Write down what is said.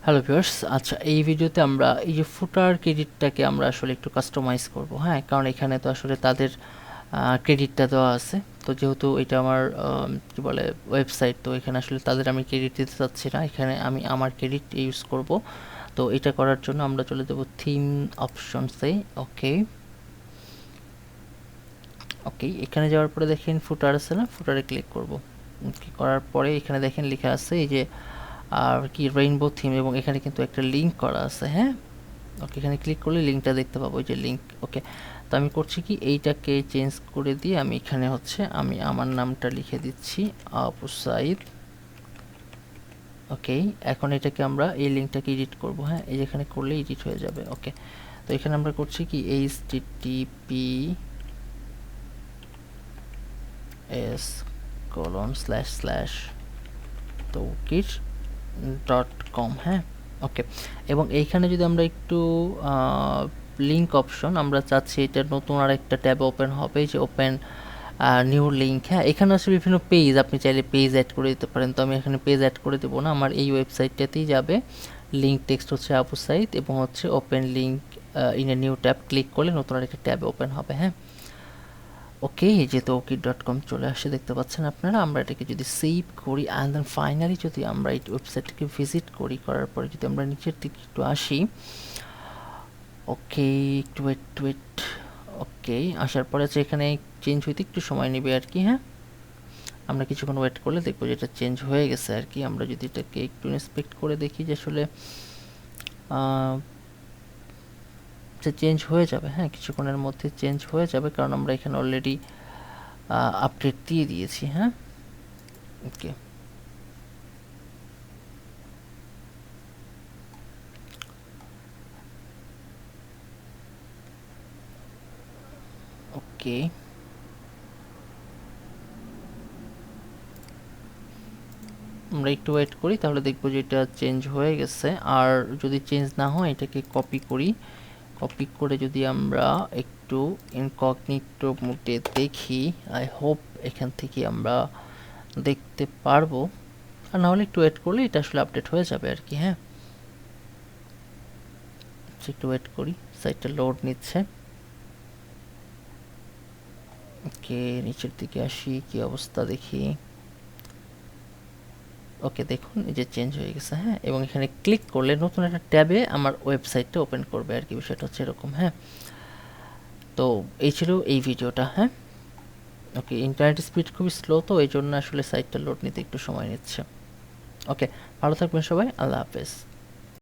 Hello viewers, আচ্ছা এই ভিডিওতে আমরা এই যে ফুটার ক্রেডিটটাকে আমরা আসলে একটু কাস্টমাইজ করব, হ্যাঁ, কারণ এখানে তো আসলে তাদের ক্রেডিটটা দেওয়া আছে। তো যেহেতু এটা আমার কি বলে ওয়েবসাইট, তো এখানে আসলে তাদের আমি ক্রেডিট দিতে চাচ্ছি না, এখানে আমি আমার ক্রেডিট ইউজ করব। তো এটা করার জন্য আমরা চলে যাব থিম অপশনসে। ওকে ওকে, এখানে যাওয়ার পরে দেখেন ফুটার আছে না, ফুটারে ক্লিক করব। করার পরে এখানে দেখেন লেখা আছে এই যে আর কি রেইনবো থিম, এবং এখানে কিন্তু একটা লিঙ্ক করা আছে, হ্যাঁ। ওকে, এখানে ক্লিক করলে লিঙ্কটা দেখতে পাবো, ওই যে লিঙ্ক। ওকে, তো আমি করছি কি এইটাকে চেঞ্জ করে দিয়ে আমি এখানে হচ্ছে আমি আমার নামটা লিখে দিচ্ছি আপু সাইদ। ওকে, এখন এটাকে আমরা এই লিঙ্কটাকে এডিট করব, হ্যাঁ, এই যেখানে করলে এডিট হয়ে যাবে। ওকে, তো এখানে আমরা করছি কি https://tawkir.com, হ্যাঁ। ওকে, এবং এইখানে যদি আমরা একটু লিঙ্ক অপশন আমরা চাচ্ছি এটা নতুন আর একটা ট্যাব ওপেন হবে, যে ওপেন নিউ লিঙ্ক, হ্যাঁ। এখানে আসলে বিভিন্ন পেজ, আপনি চাইলে পেজ অ্যাড করে দিতে পারেন, তো আমি এখানে পেজ অ্যাড করে দেবো না, আমার এই ওয়েবসাইটটাতেই যাবে। লিঙ্ক টেক্সট হচ্ছে আপু সাইদ, এবং হচ্ছে open link in a new tab, click করলে নতুন আর একটা ট্যাব ওপেন হবে, হ্যাঁ। ওকে, এই যে tawkir.com চলে আসে, দেখতে পাচ্ছেন আপনারা। আমরা এটাকে যদি সেভ করি অ্যান্ড দেন ফাইনালি যদি আমরা এই ওয়েবসাইটটাকে ভিজিট করি, করার পরে যদি আমরা নিচের দিকে একটু আসি, ওকে একটু ওয়েট। ওকে, আসার পরে হচ্ছে এখানে চেঞ্জ হইতে একটু সময় নেবে আর কি, হ্যাঁ। আমরা কিছুক্ষণ ওয়েট করলে দেখবো যে এটা চেঞ্জ হয়ে গেছে আর কি। আমরা যদি এটাকে একটু ইন্সপেক্ট করে দেখি যে আসলে চেঞ্জ হয়ে যাবে, হ্যাঁ, কিছুক্ষণের মধ্যে চেঞ্জ হয়ে যাবে, কারণ আমরা এখানে অলরেডি আপডেট দিয়ে দিয়েছি, হ্যাঁ। ওকে ওকে, আমরা একটু ওয়েট করি, তাহলে দেখবো যে এটা চেঞ্জ হয়ে গেছে। আর যদি চেঞ্জ না হয় এটাকে কপি করি, কপি করে যদি আমরা একটু ইনকগনিটো মোডে দেখি, আই হোপ এখান থেকে আমরা দেখতে পারবো। আর না হলে একটু ওয়েট করলে এটা আসলে আপডেট হয়ে যাবে আর কি, হ্যাঁ। একটু ওয়েট করি, সাইটটা লোড নিচ্ছে। ওকে, নিচের দিকে আসি, কি অবস্থা দেখি। ওকে, দেখুন এই যে চেঞ্জ হয়ে গেছে, হ্যাঁ, এবং এখানে ক্লিক করলে নতুন একটা ট্যাবে আমার ওয়েবসাইটটা ওপেন করবে আর কি, বিষয়টা হচ্ছে এরকম, হ্যাঁ। তো এই ছিল এই ভিডিওটা, হ্যাঁ। ওকে, ইন্টারনেট স্পিড খুবই স্লো, তো এই জন্য আসলে সাইটটা লোড নিতে একটু সময় নিচ্ছে। ওকে, ভালো থাকবেন সবাই, আল্লাহ হাফেজ।